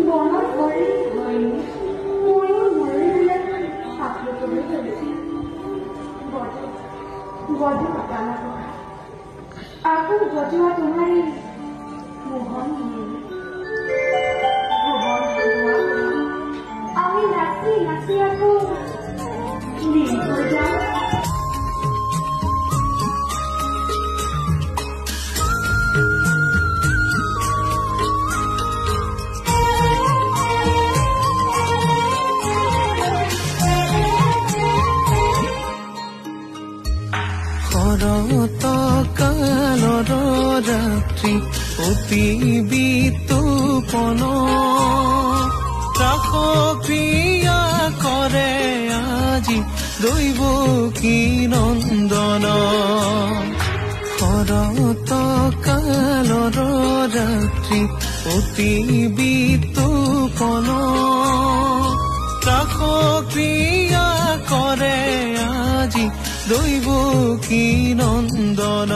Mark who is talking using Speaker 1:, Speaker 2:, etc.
Speaker 1: মনৰ ভৰি হয়নি ময়ো মৰিলে পাতললৈ ধৰিছিল বডি পাতালা কৰা আকৌ বজোৱা তোমাৰে মোহন আমি নাচি নাচি আকৌ লীন হৈ যাওঁ
Speaker 2: শৰত কালৰ ৰাত্ৰি অতি বিতুপন ৰাসক্ৰিয়া কৰে আজি দৈৱকী নন্দন শৰত কালৰ ৰাত্ৰি অতি বিতুপন ৰাসক্ৰিয়া কৰে আজি দৈৱকী নন্দন